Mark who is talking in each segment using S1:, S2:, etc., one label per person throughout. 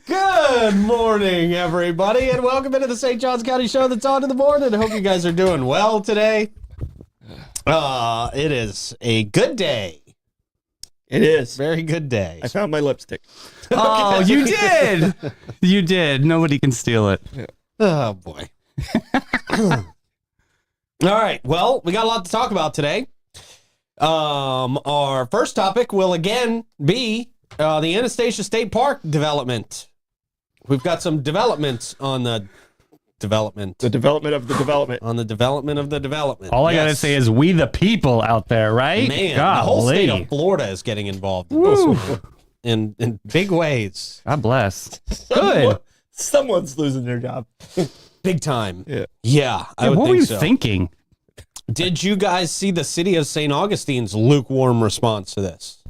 S1: Good morning, everybody, and welcome into the St. Johns County Show that's on in the morning. I hope you guys are doing well today. It is a good day.
S2: It is.
S1: Very good day.
S2: I found my lipstick.
S3: Oh, you did. You did. Nobody can steal it.
S2: Yeah.
S1: Oh, boy. All right. Well, we got a lot to talk about today. Our first topic will again be the Anastasia State Park Development. We've got some developments on the development.
S2: The development of the development.
S1: On the development of the development.
S3: All I gotta say is we the people out there, right?
S1: Man,
S3: Golly.
S1: the whole state of Florida is getting involved in this one in big ways.
S3: God bless. Good.
S2: Someone's losing their job.
S1: Big time.
S2: Yeah.
S1: I would
S3: what
S1: think
S3: were you
S1: so.
S3: thinking?
S1: Did you guys see the city of St. Augustine's lukewarm response to this?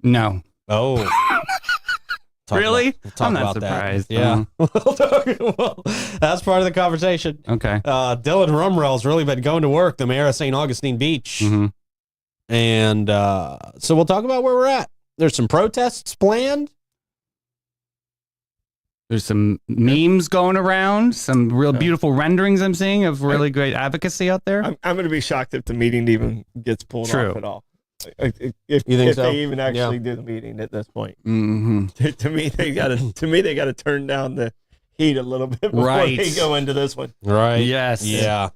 S3: No.
S1: Oh.
S3: Really?
S1: We'll talk
S3: I'm not
S1: about
S3: surprised.
S1: That. Yeah. Well, that's part of the conversation.
S3: Okay.
S1: Dylan Rumrell's really been going to work, the mayor of St. Augustine Beach.
S3: Mm-hmm.
S1: And so we'll talk about where we're at. There's some protests planned.
S3: There's some memes going around, some real beautiful renderings I'm seeing of really great advocacy out there.
S2: I'm going to be shocked if the meeting even gets pulled off at all. If they even actually do the meeting at this point.
S3: Mm-hmm.
S2: To me, they got to turn down the heat a little bit before they go into this one.
S1: Right.
S3: Yes.
S1: Yeah.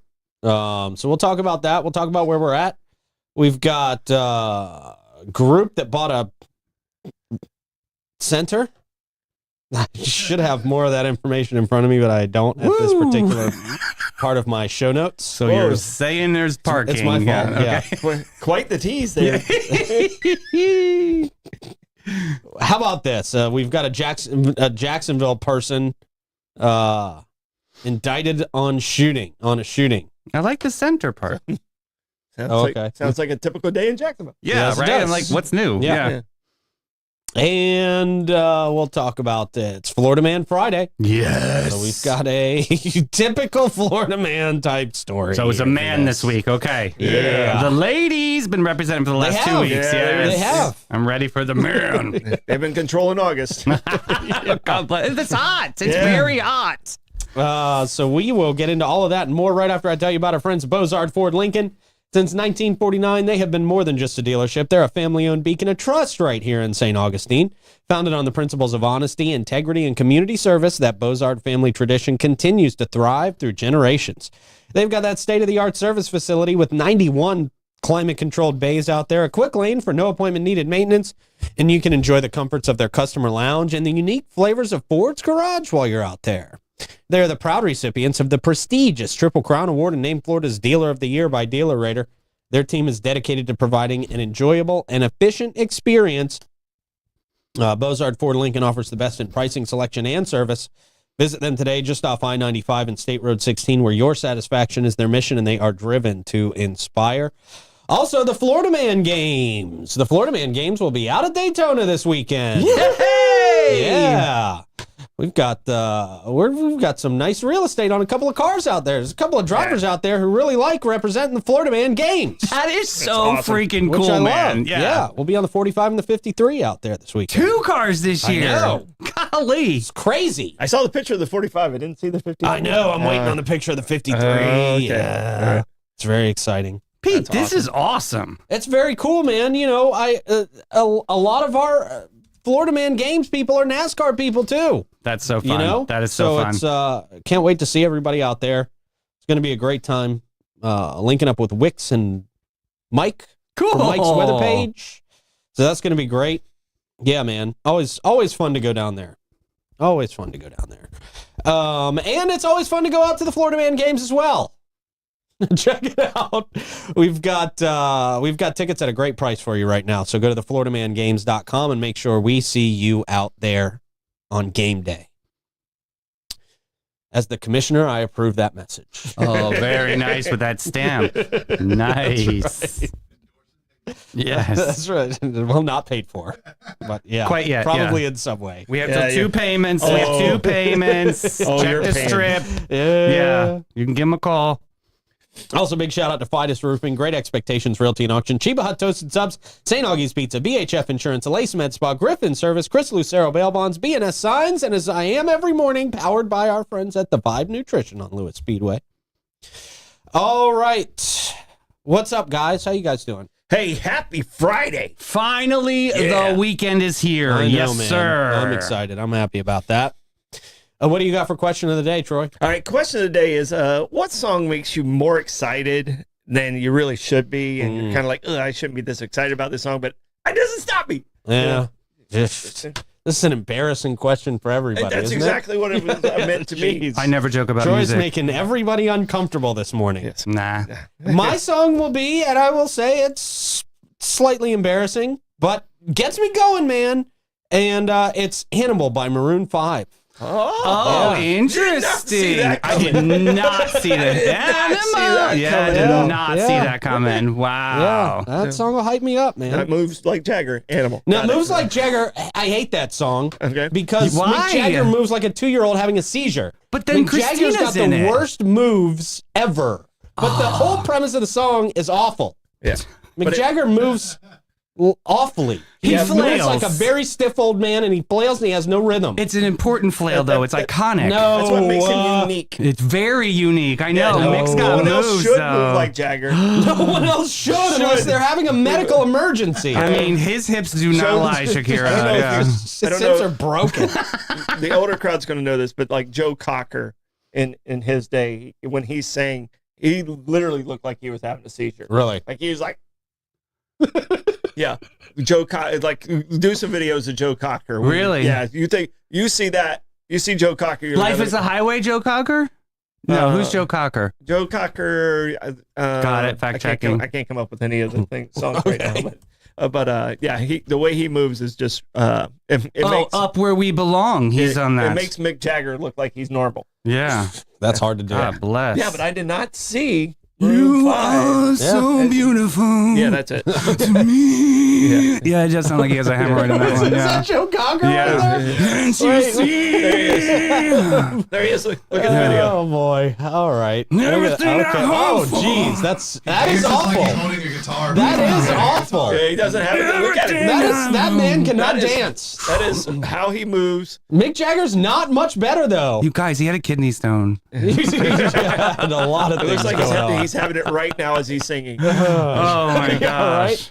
S1: So we'll talk about that. We'll talk about where we're at. We've got a group that bought a center. I should have more of that information in front of me, but I don't at this particular part of my show notes.
S3: So you're saying there's parking.
S1: It's my fault. Yeah.
S2: Okay. Quite the tease there.
S1: How about this? We've got a Jacksonville person indicted on a shooting.
S3: I like the center part.
S2: Sounds like a typical day in Jacksonville.
S3: Yeah,
S1: Yes, it
S3: right?
S1: does.
S3: I'm like, what's new? Yeah.
S1: And we'll talk about it's Florida Man Friday.
S3: Yes.
S1: So we've got a typical Florida Man type story.
S3: So it's a man this week. Okay.
S1: Yeah.
S3: The ladies been representing for the last 2 weeks.
S2: Yeah,
S3: Yes.
S1: they have.
S3: I'm ready for the man.
S2: They've been controlling August.
S3: God bless. It's hot. It's very hot.
S1: So we will get into all of that and more right after I tell you about our friends Bozard Ford Lincoln. Since 1949, they have been more than just a dealership. They're a family-owned beacon of trust right here in St. Augustine. Founded on the principles of honesty, integrity, and community service, that Bozard family tradition continues to thrive through generations. They've got that state-of-the-art service facility with 91 climate-controlled bays out there, a quick lane for no appointment-needed maintenance, and you can enjoy the comforts of their customer lounge and the unique flavors of Ford's Garage while you're out there. They're the proud recipients of the prestigious Triple Crown Award and named Florida's Dealer of the Year by Dealer Rater. Their team is dedicated to providing an enjoyable and efficient experience. Bozard Ford Lincoln offers the best in pricing, selection, and service. Visit them today just off I-95 and State Road 16, where your satisfaction is their mission, and they are driven to inspire. Also, the Florida Man Games. The Florida Man Games will be out at Daytona this weekend.
S3: Yay!
S1: Yeah. We've got some nice real estate on a couple of cars out there. There's a couple of drivers out there who really like representing the Florida Man Games.
S3: That is so
S2: awesome.
S3: freaking
S1: Which
S3: cool,
S1: I
S3: man.
S1: love. Yeah, we'll be on the 45 and the 53 out there this weekend.
S3: 2 cars this year.
S1: I know.
S3: Golly.
S1: It's crazy.
S2: I saw the picture of the 45. I didn't see the 50.
S1: I know. I'm waiting on the picture of the 53.
S2: okay.
S1: Yeah.
S2: All right.
S1: It's very exciting.
S3: Pete, this is awesome.
S1: It's very cool, man. You know, a lot of our Florida Man Games people are NASCAR people too.
S3: That's so fun.
S1: You know,
S3: that is so fun.
S1: It's can't wait to see everybody out there. It's going to be a great time. Linking up with Wix and Mike.
S3: Cool.
S1: From Mike's weather page. So that's going to be great. Yeah, man. Always fun to go down there. Always fun to go down there. And it's always fun to go out to the Florida Man Games as well. Check it out. We've got tickets at a great price for you right now. So go to thefloridamangames.com and make sure we see you out there on game day. As the commissioner, I approve that message.
S3: Oh, very nice with that stamp. Nice.
S1: Right.
S3: Yes.
S1: That's right. Well, not paid for. But yeah.
S3: Quite yet.
S1: Probably in some way.
S3: We have two payments. We have 2 payments. Check the strip. Yeah. You can give them a call.
S1: Also, big shout out to Fidus Roofing, Great Expectations Realty and Auction, Chiba Hut Toasted Subs, St. Augie's Pizza, BHF Insurance, Alace Med Spa, Griffin Service, Chris Lucero Bail Bonds, BNS Signs, and as I am every morning, powered by our friends at the Vibe Nutrition on Lewis Speedway. All right. What's up, guys? How you guys doing?
S2: Hey, happy Friday.
S3: Finally, the weekend is here.
S1: I know,
S3: yes,
S1: man.
S3: sir.
S1: I'm excited. I'm happy about that. What do you got for question of the day, Troy?
S2: All right, question of the day is, what song makes you more excited than you really should be? And you're kind of like, I shouldn't be this excited about this song, but it doesn't stop me.
S1: Yeah. This is an embarrassing question for everybody,
S2: That's
S1: isn't
S2: exactly
S1: it?
S2: what it was meant to be.
S3: I never joke about
S1: Troy's
S3: music.
S1: making everybody uncomfortable this morning.
S2: Yes.
S3: Nah.
S1: My song will be, and I will say it's slightly embarrassing, but gets me going, man. And it's Hannibal by Maroon 5.
S3: Oh, interesting. I did not see that. I did not see that coming. Wow.
S1: Yeah, that song will hype me up, man.
S2: That moves like Jagger, Animal.
S1: Now, Moves Like Jagger, I hate that song.
S2: Okay.
S1: Because
S3: Why?
S1: Mick Jagger moves like a 2-year-old having a seizure.
S3: But then
S1: Mick Jagger's got
S3: Christina's in
S1: the
S3: it.
S1: worst moves ever. But the whole premise of the song is awful.
S2: Yeah.
S1: Mick Jagger moves awfully.
S3: He
S1: moves
S3: flails
S1: like a very stiff old man, and he flails and he has no rhythm.
S3: It's an important flail, though. It's iconic.
S1: No,
S2: That's what makes him unique.
S3: It's very unique. I know.
S2: no
S3: Mick's got
S2: one else
S3: moves,
S2: should
S3: though.
S2: move like Jagger.
S1: no one else should unless they're having a medical emergency.
S3: I mean, his hips do not lie, Shakira.
S2: I don't know if
S3: Yeah.
S1: His
S2: I don't
S1: hips
S2: know.
S1: are broken.
S2: The older crowd's going to know this, but like Joe Cocker in his day, when he sang, he literally looked like he was having a seizure.
S1: Really?
S2: Like he was like, yeah. Joe Cocker, like do some videos of Joe Cocker.
S3: Really?
S2: Yeah. You see Joe Cocker. You're
S3: Life
S2: like,
S3: is a Highway, Joe Cocker? No, who's Joe Cocker?
S2: Joe Cocker.
S3: Got it. Fact checking.
S2: I can't come up with any of the songs right now, but yeah, the way he moves is just it makes
S3: Up Where We Belong. He's on that.
S2: It makes Mick Jagger look like he's normal.
S3: Yeah.
S1: That's hard to do.
S3: God bless.
S2: Yeah, but I did not see.
S3: You
S2: Maroon 5.
S3: are so beautiful.
S2: Yeah, that's it.
S3: to me. Yeah, it does sound like he has a hemorrhoid in that one.
S1: Is
S3: Yeah.
S1: that Joe Cocker
S3: Yeah.
S1: right there?
S3: Can't you
S1: Wait,
S3: see?
S2: There he is. Look at the video.
S1: Oh boy! All right.
S3: Everything I
S1: Oh,
S3: hope for.
S1: geez, that is awful.
S4: Like he's holding a guitar.
S1: That is awful.
S2: Yeah, he doesn't have it. Look at it.
S1: That man cannot
S2: That is-
S1: dance.
S2: That is how he moves.
S1: Mick Jagger's not much better though.
S3: You guys, he had a kidney stone.
S1: He's had a lot of
S2: It
S1: things
S2: looks like
S1: going on.
S2: he's having it right now as he's singing.
S3: Oh my gosh.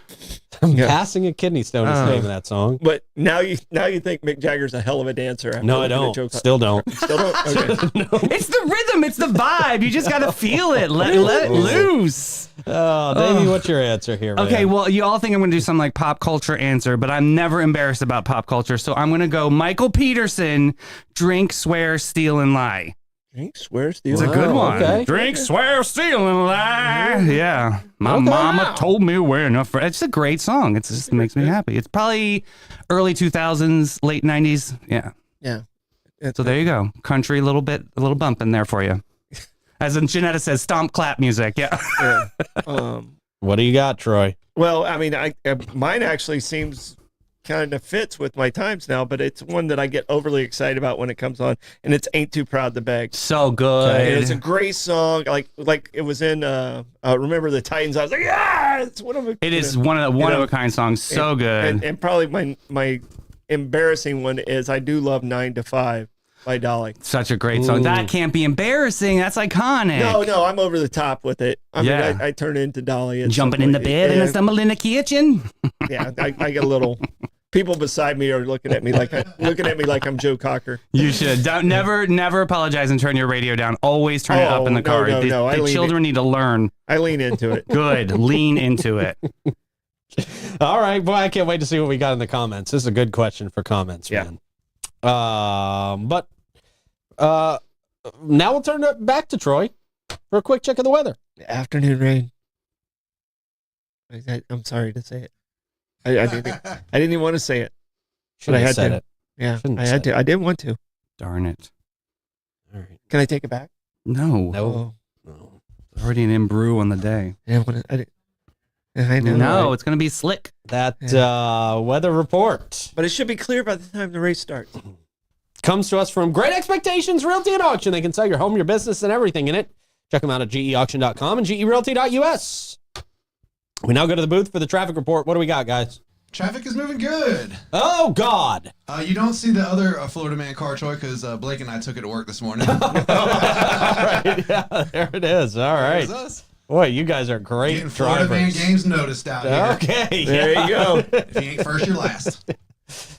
S1: Passing a kidney stone is the name of that song.
S2: But now you think Mick Jagger's a hell of a dancer. After
S1: No, I
S2: looking at
S1: don't.
S2: Joe Cocker.
S1: Still don't.
S2: Still don't. Okay.
S3: It's the rhythm. It's the vibe. You just got to feel it. Let it loose.
S1: Oh, Davey, what's your answer here, man?
S3: Okay, well, you all think I'm going to do some like pop culture answer, but I'm never embarrassed about pop culture. So I'm going to go Michael Peterson, Drink, Swear, Steal, and Lie.
S2: Drink, swear, steal.
S3: It's a good one.
S1: okay.
S3: Drink, swear, steal, and lie. Yeah. My mama told me we're enough for it's a great song. It just makes me happy. It's probably early 2000s, late 90s. Yeah.
S2: Yeah.
S3: So there you go. Country, a little bump in there for you. As in Janetta says, stomp clap music. Yeah.
S2: Yeah.
S1: What do you got, Troy?
S2: Well, I mean, mine actually seems kind of fits with my times now, but it's one that I get overly excited about when it comes on, and it's "Ain't Too Proud to Beg."
S3: So good.
S2: It's a great song. Like it was in Remember the Titans. I was like, yeah, it's one of a.
S3: It is one of a kind songs. So good.
S2: And probably my embarrassing one is I do love 9 to 5. by Dolly.
S3: Such a great song. That can't be embarrassing. That's iconic.
S2: No, I'm over the top with it. I mean,
S3: Yeah.
S2: I turn into Dolly. at
S3: Jumping
S2: some
S3: in the
S2: point.
S3: bed and I stumble in the kitchen.
S2: Yeah, I get a little. People beside me are looking at me like I'm Joe Cocker.
S3: You should. Never apologize and turn your radio down. Always turn it up in the car.
S2: No.
S3: The children need to learn.
S2: I lean into it.
S3: Good. Lean into it.
S1: All right, boy, I can't wait to see what we got in the comments. This is a good question for comments, man. But now we'll turn it back to Troy for a quick check of the weather.
S2: Afternoon rain. I'm sorry to say it. I didn't even want to say it, but I had to. Yeah, I had to. I didn't want to.
S3: Darn it.
S1: All right.
S2: Can I take it back?
S3: No.
S1: No.
S3: Already an in-brew on the day.
S2: I know.
S3: No, it's going to be slick.
S1: That weather report
S2: But it should be clear by the time the race starts.
S1: comes to us from Great Expectations Realty and Auction. They can sell your home, your business, and everything in it. Check them out at geauction.com and gerealty.us. We now go to the booth for the traffic report. What do we got, guys?
S4: Traffic is moving good.
S1: Oh, God.
S4: You don't see the other Florida Man car, Troy, because Blake and I took it to work this morning.
S1: All right. Yeah, there it is. All right.
S4: There's us.
S1: Boy, you guys are great
S4: Getting Florida Man
S1: drivers.
S4: games noticed out here.
S1: Okay.
S2: There you go.
S4: If you ain't first, you're last.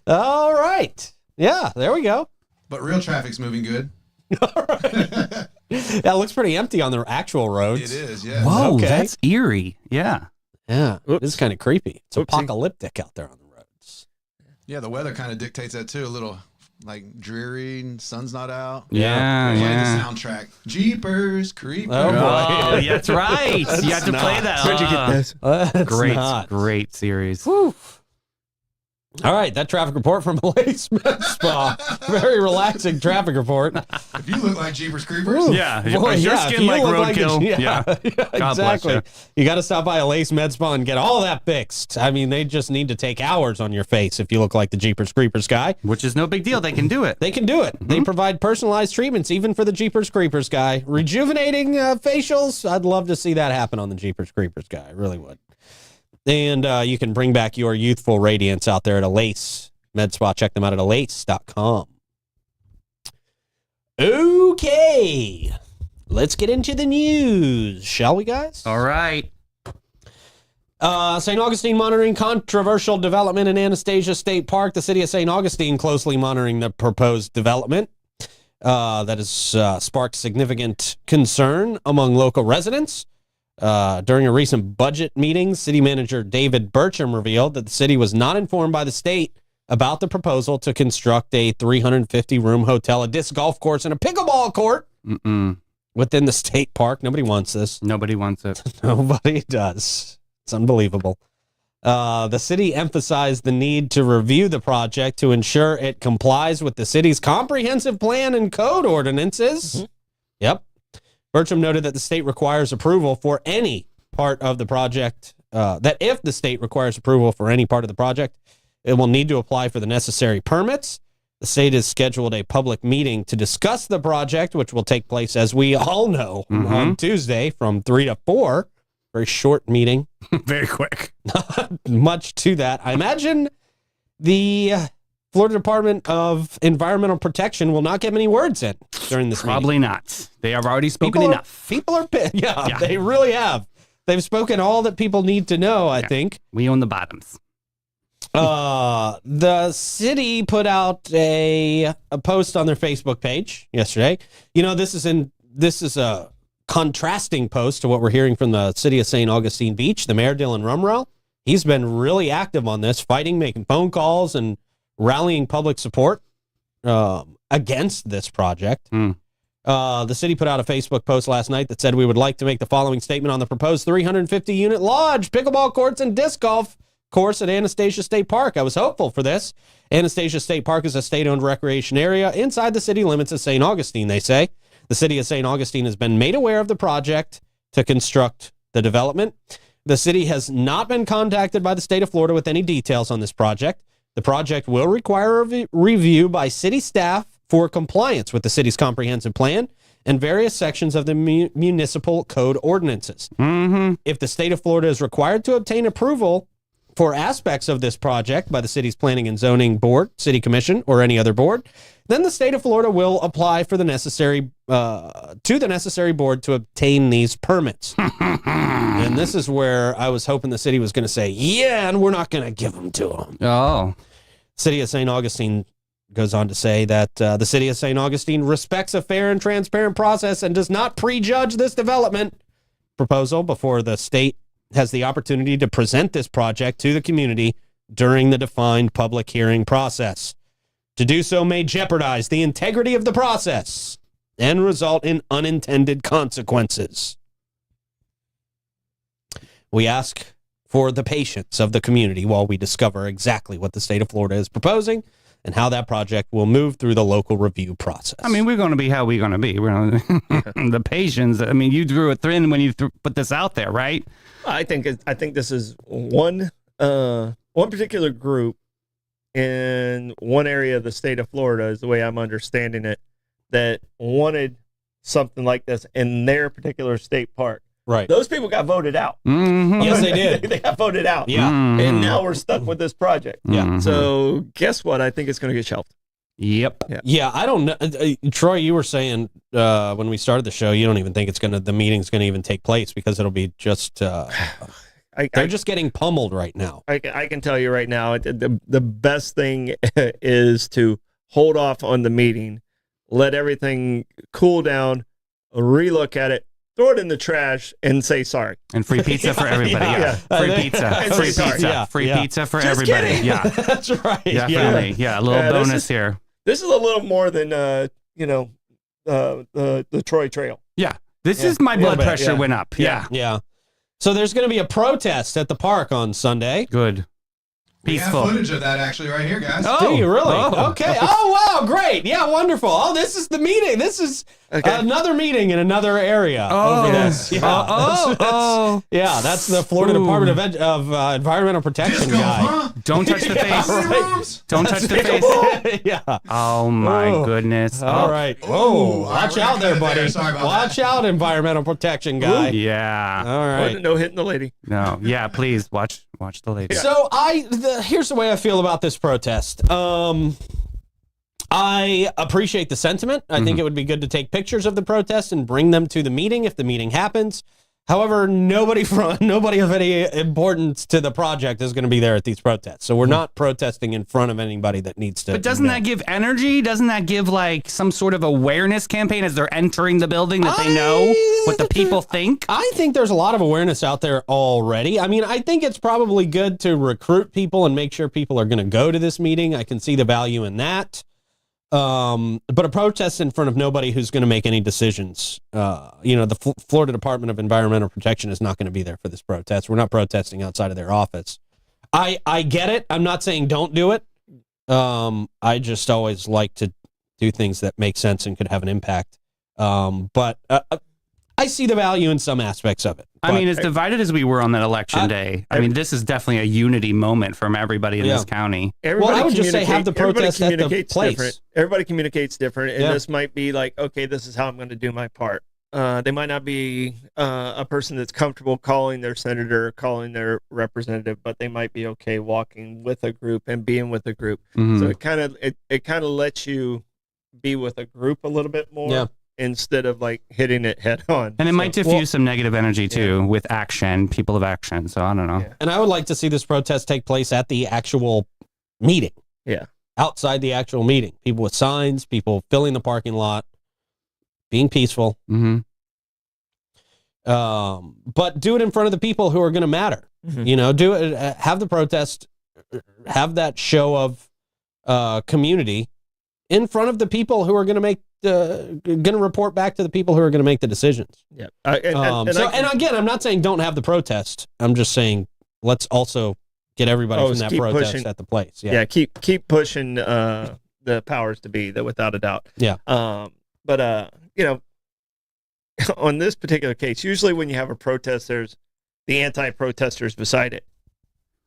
S1: All right. Yeah, there we go.
S4: But real traffic's moving good.
S1: Yeah, it looks pretty empty on the actual roads.
S4: It is, yeah.
S3: Whoa,
S1: Okay.
S3: that's eerie. Yeah.
S1: Yeah,
S2: Oops.
S1: this is kind of creepy. It's
S2: Oopsie.
S1: apocalyptic out there on the roads.
S4: Yeah, the weather kind of dictates that too. A little like dreary and sun's not out.
S3: Yeah,
S4: Play
S3: yeah.
S4: the soundtrack. Jeepers, Creepers.
S1: Oh, boy.
S3: Oh, that's right. You have to play that.
S2: Where'd you get this?
S1: That's
S3: Great,
S1: not.
S3: great series.
S1: Whew. All right, that traffic report from Lace Med Spa. Very relaxing traffic report.
S4: If you look like Jeepers Creepers.
S3: Yeah.
S1: Boy,
S3: Is your
S1: yeah, if
S3: skin
S1: you
S3: like
S1: look
S3: roadkill?
S1: yeah,
S3: God bless
S1: exactly.
S3: you.
S1: You got to stop by a Lace Med Spa and get all that fixed. I mean, they just need to take hours on your face if you look like the Jeepers Creepers guy.
S3: Which is no big deal. They can do it.
S1: They can do it. They provide personalized treatments even for the Jeepers Creepers guy. Rejuvenating facials. I'd love to see that happen on the Jeepers Creepers guy. I really would. And you can bring back your youthful radiance out there at a Lace Med Spa. Check them out at alace.com. Okay. Let's get into the news, shall we, guys?
S3: All right.
S1: St. Augustine monitoring controversial development in Anastasia State Park. The city of St. Augustine closely monitoring the proposed development. That has sparked significant concern among local residents. During a recent budget meeting, city manager David Burcham revealed that the city was not informed by the state about the proposal to construct a 350-room hotel, a disc golf course, and a pickleball court within the state park. Nobody wants this.
S3: Nobody wants it.
S1: Nobody does. It's unbelievable. The city emphasized the need to review the project to ensure it complies with the city's comprehensive plan and code ordinances. Yep. Bertram noted that the state requires approval for any part of the project, that if the state requires approval for any part of the project, it will need to apply for the necessary permits. The state has scheduled a public meeting to discuss the project, which will take place, as we all know, on Tuesday from 3 to 4. Very short meeting.
S3: Very quick.
S1: Not much to that. I imagine the Florida Department of Environmental Protection will not get many words in during this meeting.
S3: Probably not. They have already spoken
S1: People
S3: enough.
S1: People are pissed. Yeah, they really have. They've spoken all that people need to know, I think. We
S3: own the bottoms.
S1: The city put out a post on their Facebook page yesterday. You know, this is a contrasting post to what we're hearing from the city of St. Augustine Beach. The mayor, Dylan Rumrell, he's been really active on this, fighting, making phone calls, and rallying public support against this project. The city put out a Facebook post last night that said, "We would like to make the following statement on the proposed 350-unit lodge, pickleball courts, and disc golf course at Anastasia State Park. I was hopeful for this. Anastasia State Park is a state-owned recreation area inside the city limits of St. Augustine," they say. The city of St. Augustine has been made aware of the project to construct the development. The city has not been contacted by the state of Florida with any details on this project. The project will require a review by city staff for compliance with the city's comprehensive plan and various sections of the municipal code ordinances. If the state of Florida is required to obtain approval for aspects of this project by the city's Planning and Zoning Board, City Commission, or any other board, then the state of Florida will apply for the necessary to the necessary board to obtain these permits. And this is where I was hoping the city was going to say, yeah, and we're not going to give them to them.
S3: Oh.
S1: City of St. Augustine goes on to say that the city of St. Augustine respects a fair and transparent process and does not prejudge this development proposal before the state has the opportunity to present this project to the community during the defined public hearing process. To do so may jeopardize the integrity of the process and result in unintended consequences. We ask for the patience of the community while we discover exactly what the state of Florida is proposing and how that project will move through the local review process.
S3: I mean, we're going to be how we're going to be. We're gonna, the patience. I mean, you drew it thin when you put this out there, right?
S2: I think this is one particular group in one area of the state of Florida, is the way I'm understanding it, that wanted something like this in their particular state park.
S1: Right.
S2: Those people got voted out.
S3: Mm-hmm.
S1: Yes, they did.
S2: They got voted out.
S1: Yeah.
S2: And now we're stuck with this project.
S1: Yeah.
S3: Mhm.
S2: So guess what? I think it's going to get shelved.
S3: Yep.
S1: Yeah, I don't know. Troy, you were saying when we started the show, you don't even think the meeting's going to even take place because it'll be just, they're just getting pummeled right now.
S2: I can tell you right now, the best thing is to hold off on the meeting, let everything cool down, relook at it, throw it in the trash, and say sorry.
S3: And free pizza for everybody. Yeah. Free pizza.
S2: And
S3: Free
S2: say sorry.
S3: pizza.
S1: Yeah.
S3: Free
S1: Yeah.
S3: pizza for
S2: Just
S3: everybody.
S2: kidding.
S3: Yeah.
S1: That's right.
S3: Definitely. Yeah. A little
S2: Yeah, this
S3: bonus
S2: is-
S3: here.
S2: This is a little more than the Troy Trail.
S3: Yeah. This
S2: Yeah.
S3: is my blood
S2: bit,
S3: pressure
S2: yeah.
S3: went up. Yeah.
S1: Yeah. So there's going to be a protest at the park on Sunday.
S3: Good.
S4: We have
S3: Peaceful.
S4: footage of that actually right here, guys.
S3: Oh.
S1: Do you really?
S3: Oh.
S1: Okay. Oh, wow. Great. Yeah, wonderful. Oh, this is the meeting. This is another meeting in another area over this. Yeah. Yeah, that's the Florida
S3: Ooh.
S1: Department of Environmental Protection
S4: Disco,
S1: guy.
S4: huh?
S3: Don't touch the
S1: Yeah,
S3: face.
S1: right.
S4: Rooms?
S3: Don't touch the face.
S1: Yeah.
S3: Oh my
S1: Oh.
S3: goodness.
S1: All
S3: Oh.
S1: right.
S4: Ooh,
S1: Whoa.
S4: all
S1: Watch
S4: right,
S1: out there,
S4: we're
S1: buddy.
S4: there. Sorry about
S1: Watch out, environmental protection guy.
S3: Yeah.
S1: All right.
S2: No hitting the lady.
S3: No. Yeah. Please watch the lady.
S1: So here's the way I feel about this protest. I appreciate the sentiment. I think it would be good to take pictures of the protest and bring them to the meeting if the meeting happens. However, nobody of any importance to the project is going to be there at these protests. So we're not protesting in front of anybody that needs to.
S3: But doesn't that give energy? Doesn't that give like some sort of awareness campaign as they're entering the building that they know what the people think?
S1: I think there's a lot of awareness out there already. I mean, I think it's probably good to recruit people and make sure people are going to go to this meeting. I can see the value in that. But a protest in front of nobody who's going to make any decisions. The Florida Department of Environmental Protection is not going to be there for this protest. We're not protesting outside of their office. I get it. I'm not saying don't do it. I just always like to do things that make sense and could have an impact. But I see the value in some aspects of it.
S3: I mean, as divided as we were on that election day, I mean, this is definitely a unity moment from everybody in this county.
S2: Everybody
S1: I would just say have the
S2: everybody
S1: protest at the
S2: communicates
S1: place.
S2: different. Everybody communicates different, and
S1: Yeah.
S2: this might be like, okay, this is how I'm going to do my part. They might not be a person that's comfortable calling their senator, calling their representative, but they might be okay walking with a group and being with a group.
S3: Mhm.
S2: So it kind of lets you be with a group a little bit more.
S1: Yeah.
S2: Instead of like hitting it head on.
S3: And it might diffuse
S1: Well-
S3: some negative energy too with action, people of action. So I don't know.
S2: Yeah.
S1: And I would like to see this protest take place at the actual meeting.
S2: Yeah.
S1: Outside the actual meeting. People with signs, people filling the parking lot, being peaceful.
S3: Mm-hmm.
S1: But do it in front of the people who are going to matter.
S2: Mhm.
S1: You know, do it, have the protest, have that show of community in front of the people who are going to make going to report back to the people who are going to make the decisions.
S2: Yeah.
S1: And again, I'm not saying don't have the protest. I'm just saying let's also get everybody from that
S2: keep
S1: protest
S2: pushing.
S1: at the place.
S2: Yeah, keep pushing the powers to be, that without a doubt.
S1: Yeah.
S2: But on this particular case, usually when you have a protest, there's the anti-protesters beside it.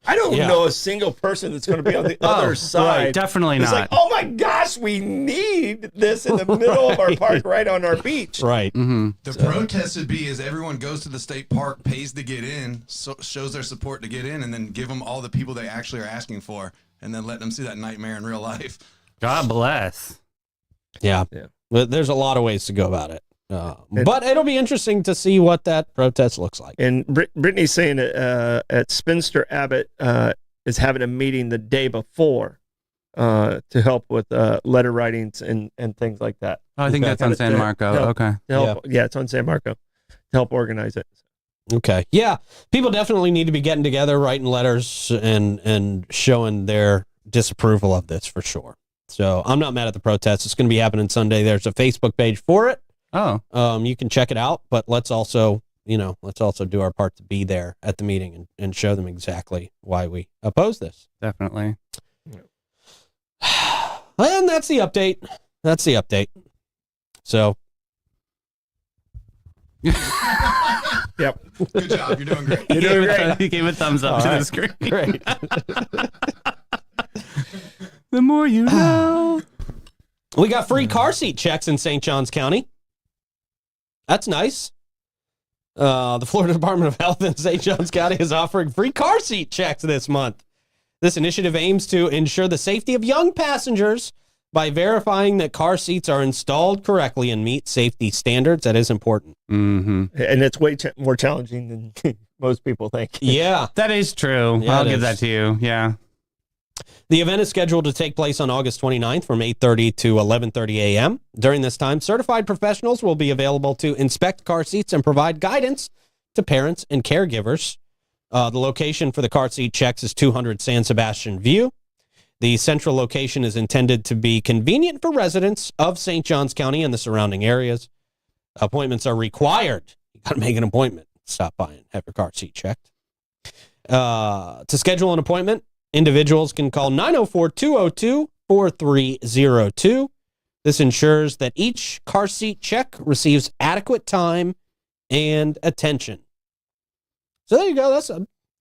S2: I don't
S1: Yeah.
S2: know a single person that's going to be on the other side.
S3: Right, definitely
S2: It's
S3: not.
S2: like, oh my gosh, we need this in the middle of our park, right on our beach.
S1: Right.
S4: The protest would be is everyone goes to the state park, pays to get in, shows their support to get in, and then give them all the people they actually are asking for, and then let them see that nightmare in real life.
S3: God bless.
S1: Yeah.
S2: Yeah.
S1: But there's a lot of ways to go about it. But it'll be interesting to see what that protest looks like.
S2: And Brittany's saying that at Spinster Abbott is having a meeting the day before to help with letter writings and things like that.
S3: Oh, I think
S1: Okay.
S3: that's on San Marco. Okay.
S2: To help, yeah, it's on San Marco to help organize it.
S1: Okay. Yeah. People definitely need to be getting together, writing letters and showing their disapproval of this for sure. So I'm not mad at the protest. It's going to be happening Sunday. There's a Facebook page for it.
S3: Oh,
S1: You can check it out, but let's also do our part to be there at the meeting and show them exactly why we oppose this.
S3: definitely.
S1: And that's the update. So
S2: Yep.
S4: Good job. You're doing great.
S2: You're doing great.
S3: He gave a thumbs up
S1: All
S3: to
S1: right.
S3: the screen.
S1: great.
S3: The more you know.
S1: We got free car seat checks in St. Johns County. That's nice. The Florida Department of Health in St. Johns County is offering free car seat checks this month. This initiative aims to ensure the safety of young passengers by verifying that car seats are installed correctly and meet safety standards. That is important.
S3: Mm-hmm.
S2: And it's way more challenging than most people think.
S1: Yeah.
S3: That is true.
S1: Yeah,
S3: I'll
S1: it
S3: give
S1: is.
S3: that to you. Yeah.
S1: The event is scheduled to take place on August 29th from 8:30 to 11:30 a.m. During this time, certified professionals will be available to inspect car seats and provide guidance to parents and caregivers. The location for the car seat checks is 200 San Sebastian View. The central location is intended to be convenient for residents of St. Johns County and the surrounding areas. Appointments are required. You got to make an appointment. Stop by and have your car seat checked. To schedule an appointment, individuals can call 904-202-4302. This ensures that each car seat check receives adequate time and attention. So there you go. That's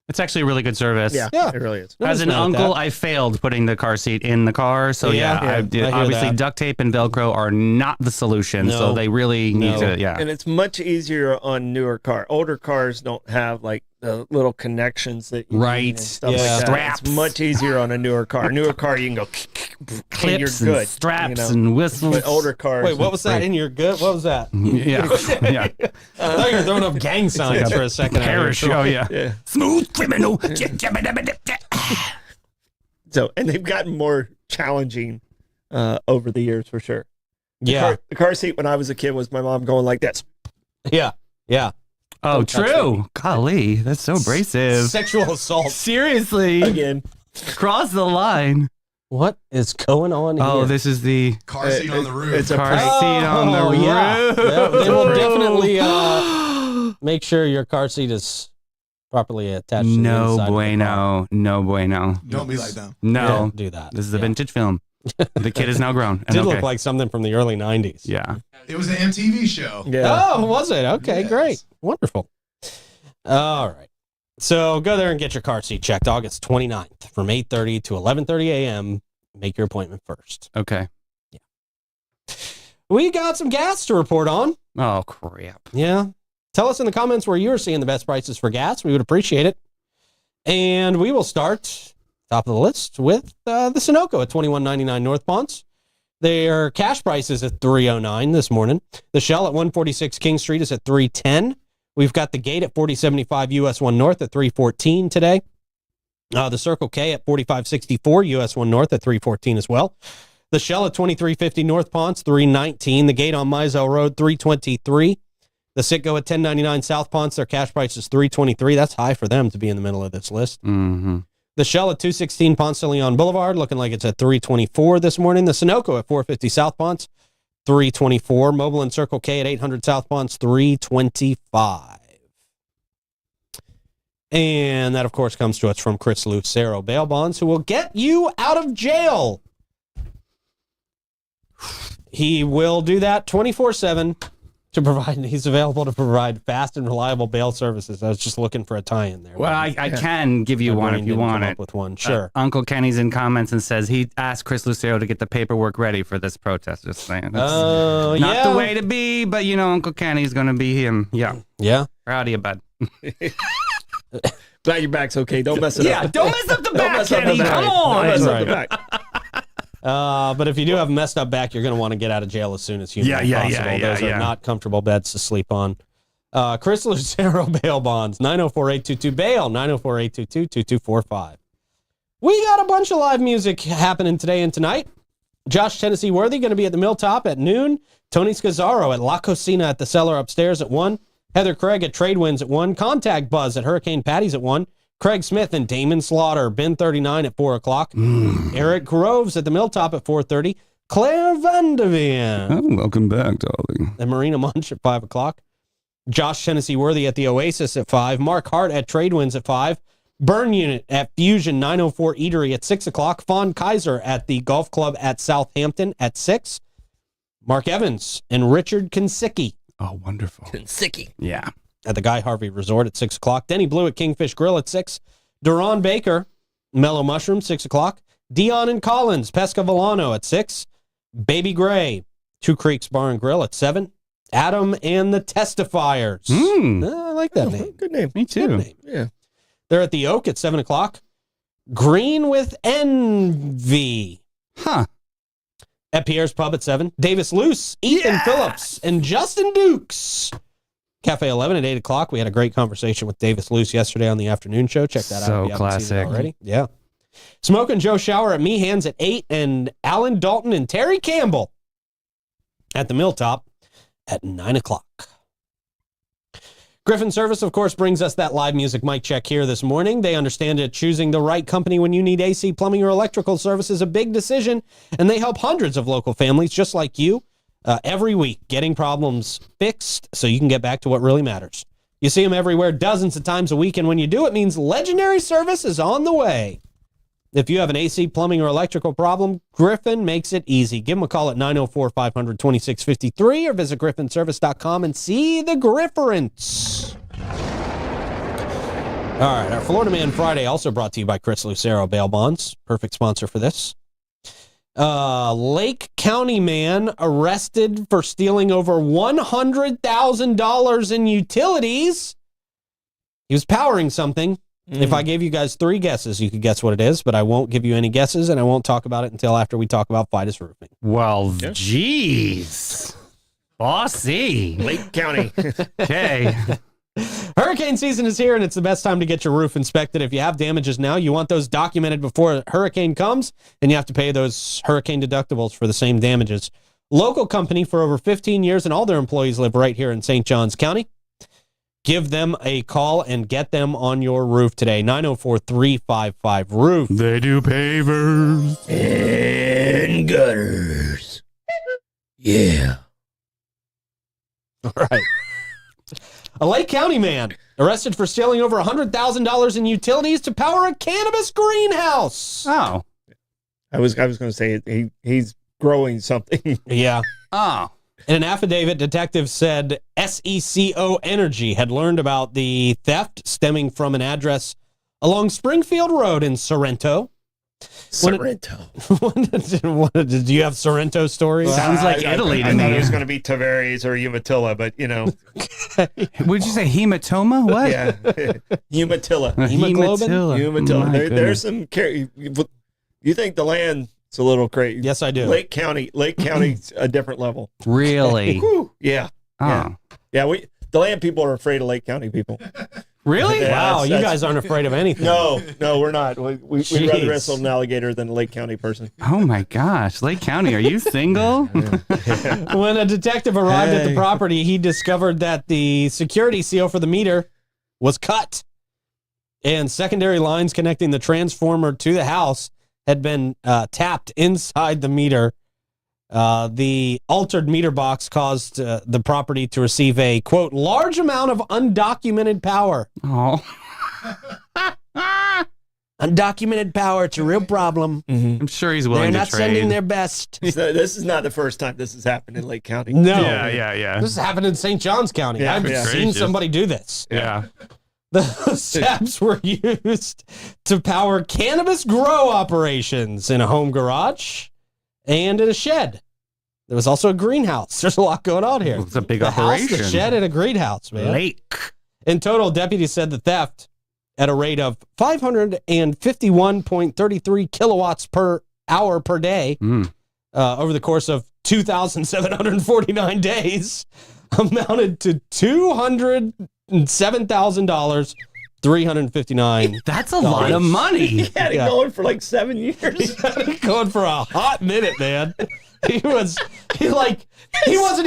S3: It's actually a really good service.
S2: Yeah,
S1: Yeah.
S2: it really is.
S3: As an uncle, I failed putting the car seat in the car. So
S1: Yeah,
S3: yeah,
S1: I hear
S3: obviously
S1: that.
S3: duct tape and Velcro are not the solution.
S1: No.
S3: So they really need
S1: No.
S3: to, yeah.
S2: And it's much easier on newer car. Older cars don't have like the little connections that you
S3: Right.
S2: need and stuff
S1: Yeah.
S2: like that.
S3: Straps.
S2: It's much easier on a newer car. A newer car, you can go and you're
S3: Clips
S2: good.
S3: and straps
S2: you know?
S3: and whistles.
S2: But older cars.
S1: Wait, what was that in your good? What was that?
S3: Yeah. yeah.
S1: I thought you were throwing up gang signs for a second.
S3: Parish. Oh, yeah.
S2: Yeah.
S3: Smooth criminal.
S2: So, and they've gotten more challenging over the years for sure.
S1: Yeah.
S2: The car seat when I was a kid was my mom going like this.
S1: Yeah. Yeah.
S3: Oh,
S1: Don't touch
S3: true. Golly, that's so abrasive.
S1: Sexual assault.
S3: Seriously.
S2: Again.
S3: Cross the line.
S1: What is going on here?
S3: Oh, this is the
S4: Car seat on the roof.
S2: It's a
S3: car
S2: prank.
S3: seat on the roof.
S1: yeah. They will definitely make sure your car seat is properly attached to the
S3: No
S1: inside of the car.
S3: bueno. No bueno.
S4: Don't be like them.
S3: No.
S1: Don't do that.
S3: This is a
S1: Yeah.
S3: vintage film. The kid is now grown. And
S1: Did
S3: okay.
S1: look like something from the early 90s.
S3: Yeah.
S4: It was an MTV show.
S2: Yeah.
S1: Oh, was it? Okay,
S4: Yes.
S1: great. Wonderful. All right. So go there and get your car seat checked August 29th from 8:30 to 11:30 a.m. Make your appointment first.
S3: Okay.
S1: We got some gas to report on.
S3: Oh, crap.
S1: Yeah. Tell us in the comments where you're seeing the best prices for gas. We would appreciate it. And we will start top of the list with the Sunoco at $21.99 North Ponce. Their cash price is at $3.09 this morning. The Shell at 146 King Street is at $3.10. We've got the Gate at 4075 US 1 North at $3.14 today. The Circle K at 4564 US 1 North at $3.14 as well. The Shell at 2350 North Ponce, $3.19. The Gate on Mizell Road, $3.23. The Citgo at 1099 South Ponce, their cash price is $3.23. That's high for them to be in the middle of this list.
S3: Mm-hmm.
S1: The Shell at 216 Ponce de Leon Boulevard, looking like it's at $3.24 this morning. The Sunoco at 450 South Ponce, $3.24. Mobile and Circle K at 800 South Ponce, $3.25. And that, of course, comes to us from Chris Lucero Bail Bonds, who will get you out of jail. He will do that 24/7, He's available to provide fast and reliable bail services. I was just looking for a tie-in there.
S3: Well, I can give you
S1: My
S3: one
S1: brain
S3: if you
S1: didn't
S3: want
S1: come
S3: it.
S1: up with one. Sure.
S3: Uncle Kenny's in comments and says he asked Chris Lucero to get the paperwork ready for this protest. Just saying. That's
S1: Oh,
S3: not
S1: yeah.
S3: the way to be, but Uncle Kenny's going to be him. Yeah.
S1: Yeah.
S3: Proud of you, bud.
S2: Glad your back's okay. Don't mess it up.
S3: Don't mess up the
S2: Don't
S3: back,
S2: mess up the
S3: Kenny.
S2: back.
S3: Come
S2: Don't
S3: on.
S2: mess
S1: That's
S2: up the
S1: right.
S2: back.
S1: But if you do have a messed up back, you're going to want to get out of jail as soon as humanly possible. Those are not comfortable beds to sleep on. Chris Lucero bail bonds, 904-822-BAIL, 904-822-2245. We got a bunch of live music happening today and tonight. Josh Tennessee Worthy going to be at the Milltop at noon. Tony Scazzaro at La Cocina at the Cellar upstairs at 1. Heather Craig at Tradewinds at 1. Contact Buzz at Hurricane Patty's at 1. Craig Smith and Damon Slaughter, Ben 39 at 4 o'clock. Eric Groves at the Milltop at 4:30. Claire Vanderveen
S3: Oh, welcome back, darling.
S1: and Marina Munch at 5 o'clock. Josh Tennessee Worthy at the Oasis at 5. Mark Hart at Tradewinds at 5. Burn Unit at Fusion 904 Eatery at 6 o'clock. Fawn Kaiser at the Golf Club at Southampton at 6. Mark Evans and Richard Kinsicki
S3: Oh, wonderful.
S2: Sicky.
S3: Yeah.
S1: at the Guy Harvey Resort at 6 o'clock. Denny Blue at Kingfish Grill at 6. Duran Baker, Mellow Mushroom, 6 o'clock. Dion and Collins, Pesca Volano at 6. Baby Gray, Two Creeks Bar and Grill at 7. Adam and the Testifiers. I like that name.
S2: Good name.
S3: Me too.
S1: Good name.
S2: Yeah.
S1: They're at the Oak at 7 o'clock. Green with Envy
S3: Huh.
S1: at Pierre's Pub at 7. Davis Luce, Ethan Phillips, and Justin Dukes. Cafe 11 at 8 o'clock. We had a great conversation with Davis Luce yesterday on the afternoon show. Check that out
S3: So
S1: if you haven't seen it
S3: classic.
S1: already. Yeah. Smoke and Joe Shower at Meehan's at 8. And Alan Dalton and Terry Campbell at the Milltop at 9 o'clock. Griffin Service, of course, brings us that live music mic check here this morning. They understand that choosing the right company when you need AC, plumbing, or electrical service is a big decision, and they help hundreds of local families just like you every week getting problems fixed so you can get back to what really matters. You see them everywhere dozens of times a week, and when you do, it means legendary service is on the way. If you have an AC, plumbing, or electrical problem, Griffin makes it easy. Give them a call at 904-500-2653 or visit griffinservice.com and see the Grifference. All right, our Florida Man Friday also brought to you by Chris Lucero Bail Bonds. Perfect sponsor for this. Lake County man arrested for stealing over $100,000 in utilities. He was powering something. If I gave you guys 3 guesses, you could guess what it is, but I won't give you any guesses, and I won't talk about it until after we talk about Fidus Roofing.
S3: Well, jeez. Bossy.
S2: Lake County.
S3: Okay.
S1: Hurricane season is here, and it's the best time to get your roof inspected. If you have damages now, you want those documented before a hurricane comes, and you have to pay those hurricane deductibles for the same damages. Local company for over 15 years, and all their employees live right here in St. Johns County. Give them a call and get them on your roof today. 904-355-ROOF.
S3: They do pavers.
S2: And gutters. Yeah.
S1: All right. A Lake County man arrested for stealing over $100,000 in utilities to power a cannabis greenhouse.
S3: Oh.
S2: I was going to say he's growing something.
S1: Yeah.
S3: Oh.
S1: In an affidavit, detectives said SECO Energy had learned about the theft stemming from an address along Springfield Road in Sorrento.
S2: Sorrento.
S1: Did you have Sorrento stories?
S3: Sounds like Italy to
S2: I thought it was
S3: me.
S2: going to be Tavares or Umatilla, but
S3: Would you say hematoma? What?
S2: yeah, Umatilla.
S1: Hemoglobin?
S2: Umatilla.
S3: My
S2: There's
S3: goodness.
S2: some. You think the land's a little crazy?
S1: Yes, I do.
S2: Lake County's a different level.
S3: Really?
S2: Whew. Yeah,
S3: Oh.
S2: yeah. The land people are afraid of Lake County people.
S3: Really?
S2: Yeah.
S1: Wow, you
S2: that's-
S1: guys aren't afraid of anything.
S2: No, we're not. We'd rather
S1: Jeez.
S2: wrestle an alligator than a Lake County person.
S3: Oh my gosh. Lake County, are you single?
S1: When a detective arrived at the property, he discovered that the security seal for the meter was cut, and secondary lines connecting the transformer to the house had been tapped inside the meter. The altered meter box caused the property to receive a, quote, large amount of undocumented power.
S3: Oh.
S1: Undocumented power, it's a real problem.
S3: I'm sure he's willing
S1: They're not
S3: to trade.
S1: sending their best.
S2: So this is not the first time this has happened in Lake County.
S1: No.
S3: Yeah.
S1: This happened in St. Johns County.
S2: Yeah,
S1: I've
S2: yeah.
S1: seen
S3: Gracious.
S1: somebody do this.
S3: Yeah.
S1: The steps were used to power cannabis grow operations in a home garage and in a shed. There was also a greenhouse. There's a lot going on here.
S3: It's a big
S1: the house,
S3: operation.
S1: the shed, and a greenhouse, man.
S3: Lake.
S1: In total, deputies said the theft at a rate of 551.33 kilowatts per hour per day over the course of 2,749 days amounted to $207,000, $359.
S3: That's a lot of money.
S2: He had it
S1: Yeah.
S2: going for like 7 years.
S1: Going for a hot minute, man. He wasn't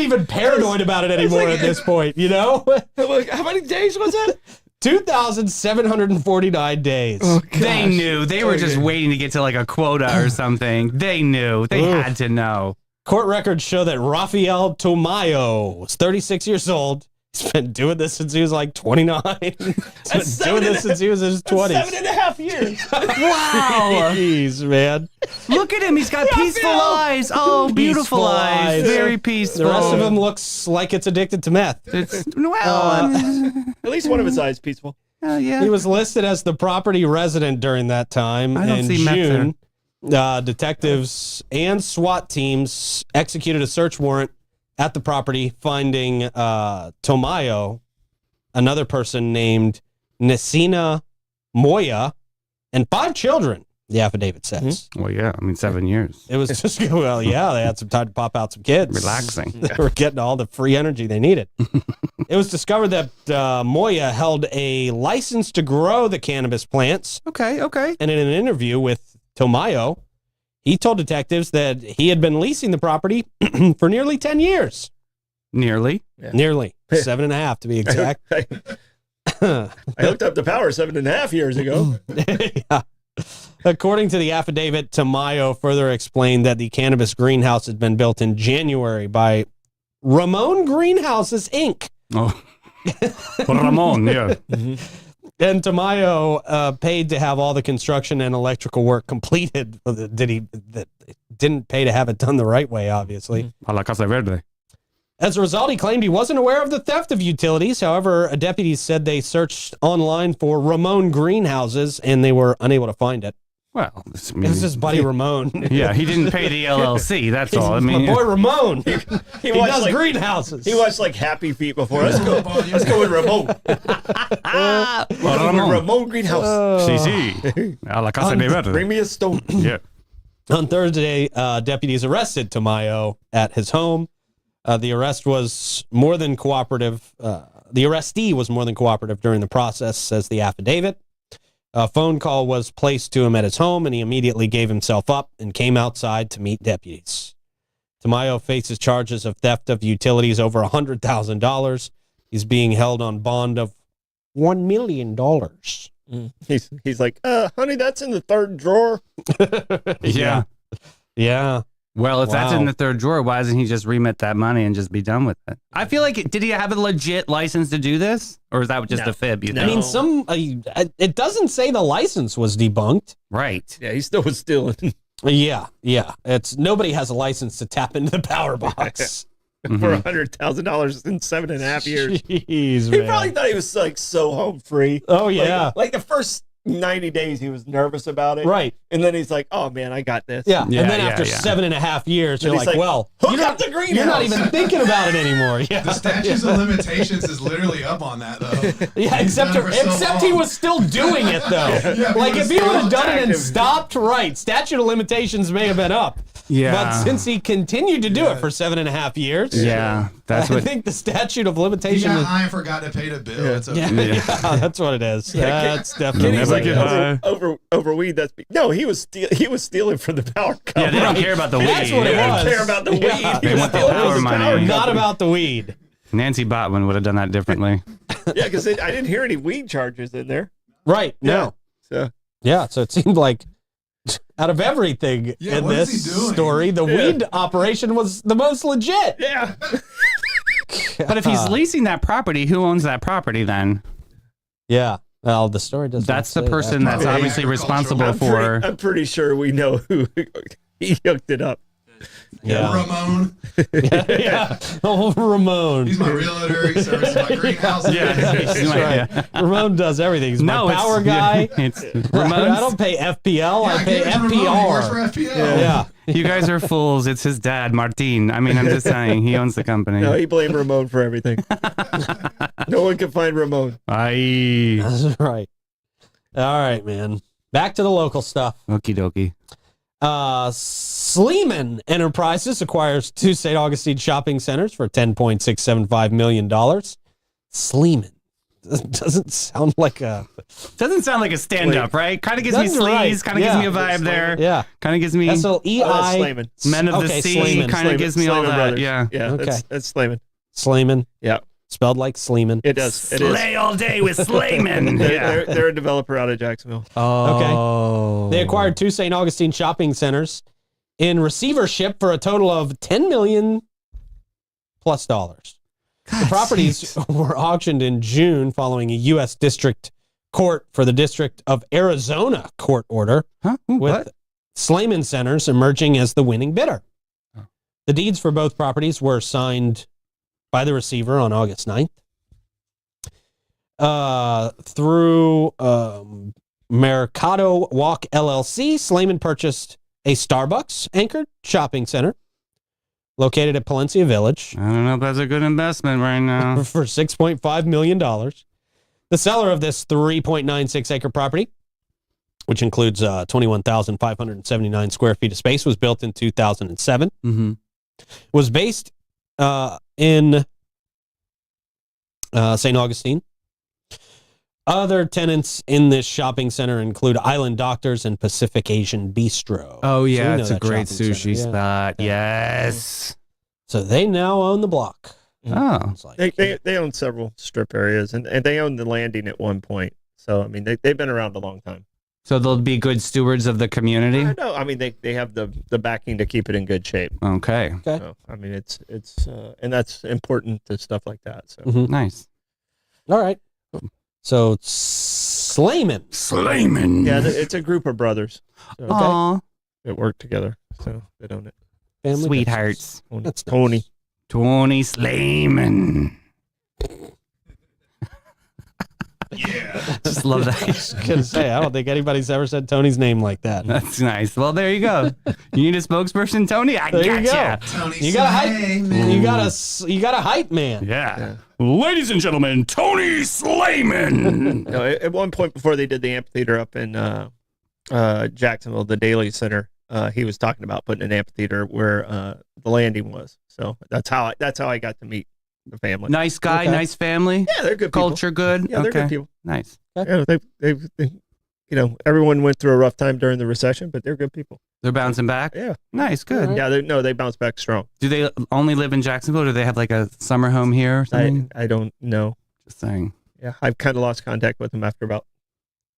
S1: even paranoid about it anymore at this point, you know?
S2: How many days was that?
S1: 2,749 days.
S3: They knew. They were just waiting to get to like a quota or something. They knew. They had to know.
S1: Court records show that Rafael Tomayo was 36 years old. He's been doing this since he was like 29. He's been doing this since he was in his 20s.
S2: 7.5 years.
S3: Wow.
S1: Jeez, man.
S3: Look at him. He's got peaceful eyes. Oh, beautiful
S1: Peaceful
S3: eyes.
S1: eyes.
S3: Very peaceful.
S1: The rest of him looks like it's addicted to meth.
S3: It's, well,
S2: At least one of his eyes peaceful.
S3: yeah.
S1: He was listed as the property resident during that time.
S3: I don't
S1: in
S3: see meth
S1: June, detectives and SWAT teams executed a search warrant at the property, finding Tomayo, another person named Nesina Moya, and 5 children, the affidavit says.
S3: Well, yeah. I mean, 7 years.
S1: It was just, well, yeah, they had some time to pop out some kids.
S3: Relaxing.
S1: They were getting all the free energy they needed. It was discovered that Moya held a license to grow the cannabis plants.
S3: Okay.
S1: And in an interview with Tomayo, he told detectives that he had been leasing the property for nearly 10 years.
S3: Nearly.
S2: Yeah.
S1: Nearly 7.5 to be exact.
S2: I hooked up the power 7.5 years ago.
S1: Yeah. According to the affidavit, Tamayo further explained that the cannabis greenhouse had been built in January by Ramon Greenhouses, Inc.
S3: Oh. Ramon, yeah.
S1: And Tamayo paid to have all the construction and electrical work completed. Didn't pay to have it done the right way, obviously.
S3: A la Casa Verde.
S1: As a result, he claimed he wasn't aware of the theft of utilities. However, deputies said they searched online for Ramon Greenhouses and they were unable to find it.
S3: Well,
S1: This is his buddy Ramon.
S3: yeah, he didn't pay the LLC. That's all. I mean,
S1: My boy Ramon. He
S2: watched,
S1: does
S2: like-
S1: greenhouses.
S2: He watched like Happy Feet before. Let's go with Ramon. Ramon Greenhouse.
S3: sí. A la Casa de
S2: Bring
S3: Verde.
S2: me a stone.
S3: Yeah.
S1: On Thursday, deputies arrested Tamayo at his home. The arrest was more than cooperative. The arrestee was more than cooperative during the process, says the affidavit. A phone call was placed to him at his home, and he immediately gave himself up and came outside to meet deputies. Tamayo faces charges of theft of utilities over $100,000. He's being held on bond of $1 million.
S2: He's like, honey, that's in the third drawer.
S3: Yeah.
S1: Yeah.
S3: Well, if that's
S1: Wow.
S3: in the third drawer, why doesn't he just remit that money and just be done with it? I feel like, did he have a legit license to do this? Or is that just
S2: No.
S3: a fib? You
S2: No.
S1: I
S3: think?
S1: mean, it doesn't say the license was debunked.
S3: Right.
S2: Yeah, he still was stealing
S1: Yeah. It's nobody has a license to tap into the power box.
S2: for $100,000 in 7.5 years.
S1: Jeez,
S2: He
S1: man.
S2: probably thought he was like so home free.
S1: Oh yeah.
S2: Like the first 90 days, he was nervous about it.
S1: Right.
S2: And then he's like, oh man, I got this.
S1: Yeah.
S3: Yeah,
S1: And then
S3: yeah,
S1: after
S3: yeah.
S1: 7.5 years, you're
S2: he's
S1: like,
S2: like,
S1: well,
S2: hook
S1: you're
S2: up the greenhouse.
S1: You're not even thinking about it anymore. Yeah.
S4: The statutes of limitations is literally up on that, though.
S1: Yeah, except
S4: done it for so
S1: except he
S4: long.
S1: was still doing it though.
S4: Yeah,
S1: Like
S4: he
S1: if
S4: was
S1: he would have
S4: still
S1: done it and
S2: active.
S1: stopped, right? Statute of limitations may have been up.
S3: Yeah.
S1: But since he continued to do it for 7.5 years,
S3: Yeah. That's
S1: I
S3: what.
S1: think the statute of
S4: He
S1: limitation
S4: got
S1: is.
S4: high and forgot to pay the bill. It's okay.
S1: Yeah, that's what it is. That's definitely
S2: He's
S3: Never
S2: like
S3: get high.
S2: over weed. He was stealing from the power company.
S3: Yeah, they don't care about the weed.
S1: That's what it
S3: yeah.
S1: was.
S2: They care about the weed.
S1: Yeah.
S2: He
S3: They
S2: was
S3: want the
S2: stealing
S3: power
S2: from
S3: money.
S2: company.
S1: not about the weed.
S3: Nancy Botwin would have done that differently.
S2: Yeah, because I didn't hear any weed charges in there.
S1: Right. No.
S2: So
S1: Yeah. So it seemed like out of everything
S4: Yeah,
S1: in
S4: what is
S1: this
S4: he doing?
S1: story, the weed operation was the most legit.
S2: yeah,
S3: But if he's leasing that property, who owns that property then?
S1: Yeah. Well, the story doesn't.
S3: That's the
S1: say
S3: person
S1: that.
S3: that's
S4: Probably
S3: obviously responsible
S4: agricultural.
S3: for.
S2: I'm pretty sure we know who he hooked it up.
S1: Yeah.
S4: Ramon.
S1: Yeah. Oh, Ramon.
S4: He's my realtor. He services my greenhouse.
S3: Yeah,
S1: That's right. Ramon does everything. He's my power guy.
S3: Yeah, it's
S1: I
S3: Ramon's.
S1: don't pay FPL. I pay
S4: gave it to Ramon. He works for
S1: FPR.
S4: FPL.
S1: Yeah.
S3: You guys are fools. It's his dad, Martin. I mean, I'm just saying, he owns the company.
S2: No, he blamed Ramon for everything. No one can find Ramon.
S3: Aye.
S1: That's right. All right, man. Back to the local stuff.
S3: Okie dokie.
S1: Sleeman Enterprises acquires 2 St. Augustine shopping centers for $10.675 million. Sleeman. Doesn't sound like a...
S3: Doesn't sound like a stand-up, right? Kind of gives me
S1: Doesn't right.
S3: sleaze. Kind of gives me a vibe there.
S1: Yeah.
S3: Kind of gives me
S1: S-L-E-I.
S2: Slayman.
S3: Men of the
S1: Okay,
S3: Sea.
S1: Slayman.
S3: Kind of gives me all
S2: Slayman
S3: that.
S2: Brothers.
S3: Yeah.
S2: Yeah,
S1: Okay.
S2: that's Slayman.
S1: Sleeman.
S2: Yeah,
S1: Spelled like Sleeman.
S2: it does. It is.
S3: Slay all day with Slayman.
S2: They're a developer out of Jacksonville.
S3: Oh.
S1: They acquired 2 St. Augustine shopping centers in receivership for a total of $10 million plus dollars. The properties were auctioned in June following a U.S. District Court for the District of Arizona court order,
S3: Huh? Ooh,
S1: with
S3: what?
S1: Slayman Centers emerging as the winning bidder.
S3: Oh.
S1: The deeds for both properties were signed by the receiver on August 9th. Through Mercado Walk LLC, Slayman purchased a Starbucks anchored shopping center located at Palencia Village
S3: I don't know if that's a good investment right now.
S1: for $6.5 million. The seller of this 3.96 acre property, which includes 21,579 square feet of space, was built in 2007,
S3: Mm-hmm.
S1: was based in St. Augustine. Other tenants in this shopping center include Island Doctors and Pacific Asian Bistro.
S3: Oh,
S1: So
S3: yeah.
S1: we know
S3: It's a
S1: that
S3: great
S1: shopping
S3: sushi
S1: center, yeah.
S3: spot. Yes.
S1: So they now own the block.
S3: Oh.
S1: It's like,
S2: They own several strip areas, and they owned the landing at one point. So I mean, they've been around a long time.
S3: So they'll be good stewards of the community?
S2: No, I mean they have the backing to keep it in good shape.
S3: Okay.
S1: Okay.
S2: So I mean it's and that's important to stuff like that. So
S1: Mhm.
S3: Nice.
S1: All right. So Slayman.
S3: Slayman.
S2: yeah, it's a group of brothers
S3: Aw.
S2: that work together. So they own it.
S1: Family
S3: Sweethearts.
S2: Tony.
S1: That's nice.
S2: Tony.
S3: Tony Slayman.
S4: Yeah.
S3: Just love that.
S1: business. I was gonna say, I don't think anybody's ever said Tony's name like that.
S3: That's nice. Well, there you go. You need a spokesperson, Tony? I
S1: There you
S3: gotcha.
S4: Tony
S1: You got a hype.
S4: Slayman.
S1: You got a hype man.
S3: Yeah. Ladies and gentlemen, Tony Slayman.
S2: No, at one point before they did the amphitheater up in Jacksonville, the Daly Center, he was talking about putting an amphitheater where the landing was. So that's how I got to meet the family.
S3: Nice guy,
S1: Okay.
S3: nice family.
S2: Yeah, they're good people.
S3: Culture good.
S2: Yeah, they're
S3: okay.
S2: good people.
S3: Nice.
S2: Yeah, they everyone went through a rough time during the recession, but they're good people.
S3: They're bouncing back.
S2: Yeah,
S3: Nice. Good.
S1: All right.
S2: yeah. They bounce back strong.
S3: Do they only live in Jacksonville, or do they have like a summer home here or something?
S2: I don't know.
S3: Just saying.
S2: Yeah, I've kind of lost contact with them after about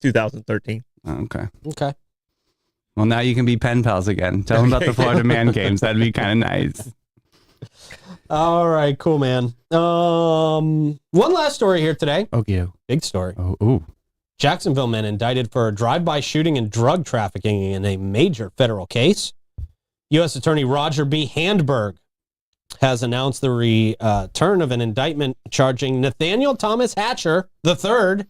S2: 2013.
S3: Oh, okay.
S1: Okay.
S3: Well, now you can be pen pals again. Tell them about the Florida Man games. That'd be kind of nice.
S1: All right, cool, man. One last story here today.
S3: Okay.
S1: Big story.
S3: Oh, ooh.
S1: Jacksonville men indicted for a drive-by shooting and drug trafficking in a major federal case. U.S. Attorney Roger B. Handberg has announced the return of an indictment charging Nathaniel Thomas Hatcher III,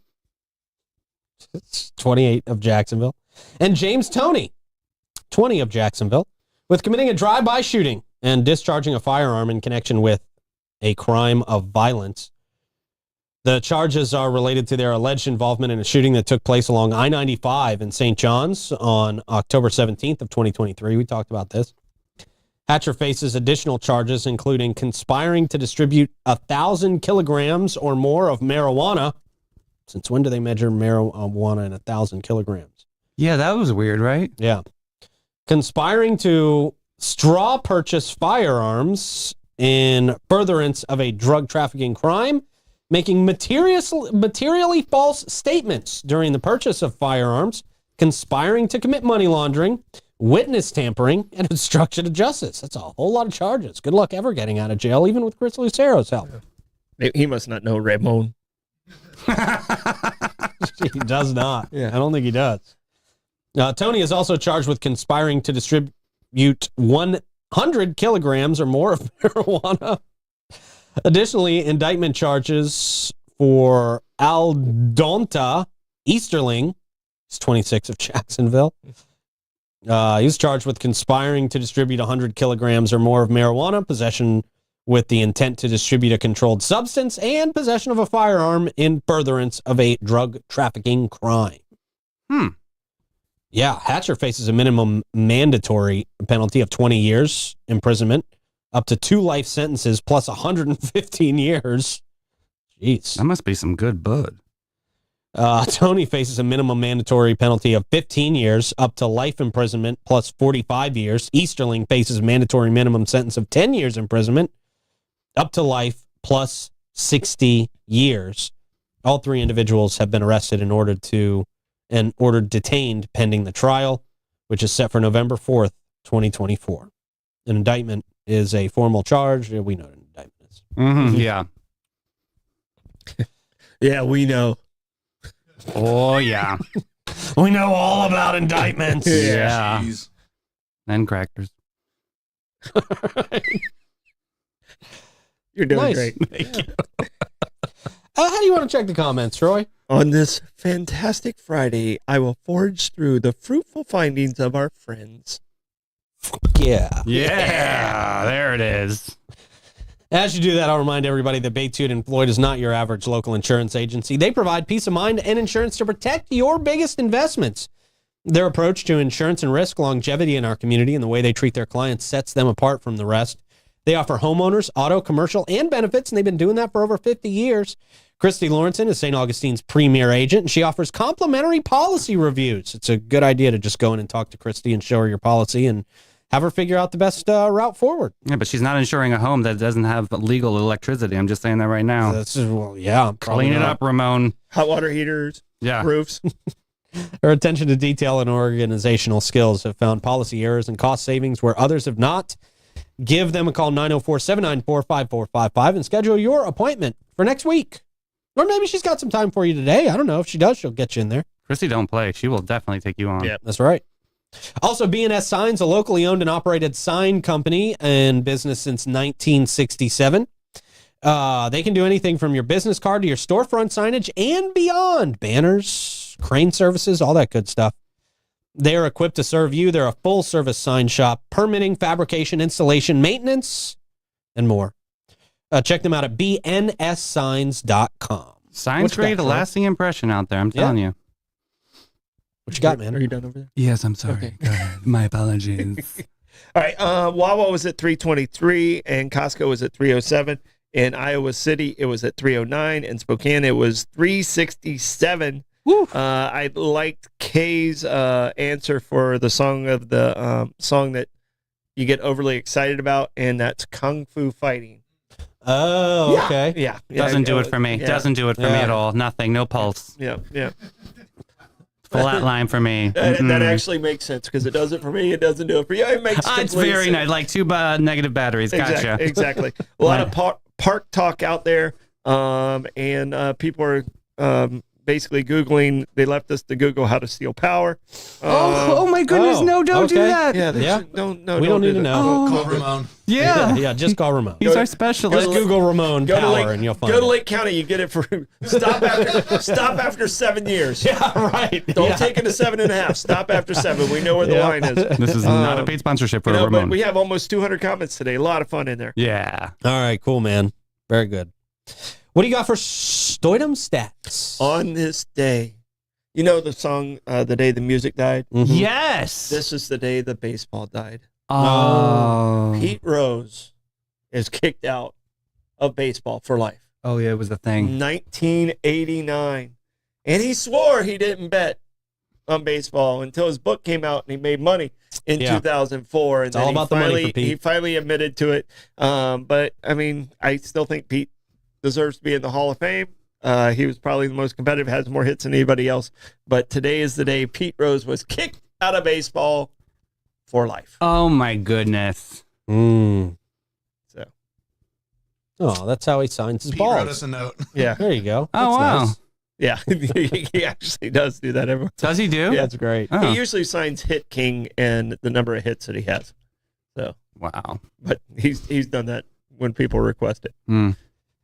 S1: 28 of Jacksonville, and James Toney, 20 of Jacksonville, with committing a drive-by shooting and discharging a firearm in connection with a crime of violence. The charges are related to their alleged involvement in a shooting that took place along I-95 in St. John's on October 17th of 2023. We talked about this. Hatcher faces additional charges, including conspiring to distribute 1,000 kilograms or more of marijuana. Since when do they measure marijuana in 1,000 kilograms?
S3: Yeah, that was weird, right?
S1: Yeah. Conspiring to straw purchase firearms in furtherance of a drug trafficking crime, making materially false statements during the purchase of firearms, conspiring to commit money laundering, witness tampering, and obstruction of justice. That's a whole lot of charges. Good luck ever getting out of jail, even with Chris Lucero's help.
S2: He must not know Ramon.
S1: He does not.
S2: Yeah.
S1: I don't think he does. Tony is also charged with conspiring to distribute 100 kilograms or more of marijuana. Additionally, indictment charges for Aldonta Easterling, he's 26, of Jacksonville. He was charged with conspiring to distribute 100 kilograms or more of marijuana, possession with the intent to distribute a controlled substance, and possession of a firearm in furtherance of a drug trafficking crime. Yeah, Hatcher faces a minimum mandatory penalty of 20 years imprisonment, up to 2 life sentences, plus 115 years. Jeez.
S3: That must be some good bud.
S1: Tony faces a minimum mandatory penalty of 15 years, up to life imprisonment, plus 45 years. Easterling faces a mandatory minimum sentence of 10 years imprisonment, up to life, plus 60 years. All 3 individuals have been arrested and ordered detained pending the trial, which is set for November 4th, 2024. An indictment is a formal charge. We know what an indictment is.
S3: Mm-hmm. Yeah.
S2: Yeah, we know.
S3: Oh, yeah.
S1: We know all about indictments.
S3: Yeah.
S4: Jeez.
S3: And crackers.
S2: You're doing
S1: Nice.
S2: great.
S3: Thank you.
S1: How do you want to check the comments, Troy?
S2: On this fantastic Friday, I will forge through the fruitful findings of our friends.
S1: Yeah.
S3: Yeah. There it is.
S1: As you do that, I'll remind everybody that Baytude and Floyd is not your average local insurance agency. They provide peace of mind and insurance to protect your biggest investments. Their approach to insurance and risk longevity in our community and the way they treat their clients sets them apart from the rest. They offer homeowners, auto, commercial, and benefits, and they've been doing that for over 50 years. Christy Lawrenson is St. Augustine's premier agent, and she offers complimentary policy reviews. It's a good idea to just go in and talk to Christy and show her your policy and have her figure out the best route forward.
S3: Yeah, but she's not insuring a home that doesn't have legal electricity. I'm just saying that right now.
S1: Yeah.
S3: Clean it up, Ramon.
S2: Hot water heaters,
S3: Yeah.
S2: roofs.
S1: Her attention to detail and organizational skills have found policy errors and cost savings where others have not. Give them a call, 904-794-5455, and schedule your appointment for next week. Or maybe she's got some time for you today. I don't know. If she does, she'll get you in there.
S3: Christy, don't play. She will definitely take you on.
S2: Yeah.
S1: That's right. Also, B&S Signs, a locally owned and operated sign company and business since 1967. They can do anything from your business card to your storefront signage and beyond. Banners, crane services, all that good stuff. They are equipped to serve you. They're a full-service sign shop, permitting, fabrication, installation, maintenance, and more. Check them out at bnssigns.com.
S3: Signs
S2: What's
S3: create
S2: that,
S3: a
S2: Troy?
S3: lasting impression out there. I'm telling you.
S1: What you got, man?
S2: Are you done over there?
S3: Yes, I'm sorry.
S2: Okay.
S3: Go ahead. My apologies.
S2: All right. Wawa was at 323 and Costco was at 307. In Iowa City, it was at 309. In Spokane, it was 367.
S1: Woo.
S2: I liked Kay's answer for the song of the song that you get overly excited about, and that's Kung Fu Fighting.
S1: Oh, okay.
S2: Yeah.
S3: Doesn't do it for me.
S2: Yeah.
S3: Doesn't do it for me at all. Nothing. No pulse.
S2: Yeah.
S3: Flat line for me.
S2: That actually makes sense because it does it for me. It doesn't do it for you. It makes
S3: It's
S2: complete
S3: very
S2: sense.
S3: nice. Like 2 negative batteries. Gotcha.
S2: Exactly. A lot of park talk out there, and people are basically Googling. They left us to Google how to steal power.
S3: oh my goodness.
S1: oh,
S3: No, don't do
S1: okay.
S3: that.
S2: Yeah,
S1: Yeah.
S2: No,
S1: We don't need to
S2: that.
S1: know.
S4: Call Ramon.
S3: Yeah.
S1: Yeah, just call Ramon.
S3: He's our specialist.
S1: Just Google Ramon
S2: Go to
S1: Power
S2: Lake,
S1: and you'll find
S2: go to
S1: it.
S2: Lake County. You get it for stop after 7 years.
S1: Yeah, right.
S2: Don't
S1: Yeah.
S2: take it to 7.5. Stop after 7. We know where the
S1: Yeah.
S2: line is.
S3: This is not a paid sponsorship for
S2: But
S3: Ramon.
S2: we have almost 200 comments today. A lot of fun in there.
S3: Yeah.
S1: All right, cool, man. Very good. What do you got for Stoidum stats?
S2: On this day, you know the song "The Day the Music Died."
S1: Mhm.
S3: Yes.
S2: This is the day the baseball died.
S3: Oh.
S2: Pete Rose is kicked out of baseball for life.
S3: Oh, yeah, it was a thing.
S2: 1989. And he swore he didn't bet on baseball until his book came out and he made money in
S1: Yeah.
S2: 2004. And
S1: It's all about the money for Pete.
S2: He finally admitted to it. But, I mean, I still think Pete deserves to be in the Hall of Fame. He was probably the most competitive, has more hits than anybody else. But today is the day Pete Rose was kicked out of baseball for life.
S3: Oh, my goodness.
S1: Mm.
S2: So,
S1: Oh, that's how he signs his
S4: Pete wrote
S1: balls.
S4: us a note.
S2: yeah.
S1: There you go.
S3: Oh,
S1: That's
S3: wow.
S1: nice.
S2: Yeah, he actually does do that every once.
S3: Does he do?
S2: Yeah.
S1: That's great.
S3: Oh,
S2: He usually signs Hit King and the number of hits that he has. So,
S3: wow.
S2: but he's done that when people request it.
S3: Mm.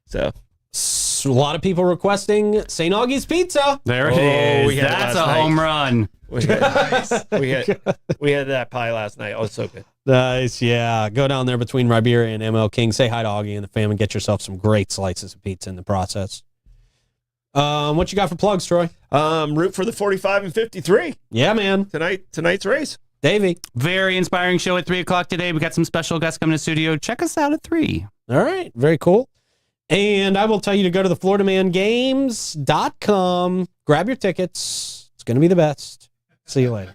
S2: So
S1: A lot of people requesting St. Augie's Pizza.
S3: There it
S2: Oh,
S3: is.
S2: we had it
S3: That's
S2: last
S3: a
S2: night.
S3: home run.
S2: we had that pie last night. Oh, so good.
S1: Nice, yeah. Go down there between Riberia and ML King. Say hi to Augie and the fam and get yourself some great slices of pizza in the process. What you got for plugs, Troy?
S2: Root for the 45 and 53
S1: Yeah, man.
S2: tonight's race.
S1: Davey.
S3: Very inspiring show at 3 o'clock today. We got some special guests coming to the studio. Check us out at 3.
S1: All right, very cool. And I will tell you to go to the FloridaManGames.com. Grab your tickets. It's going to be the best. See you later.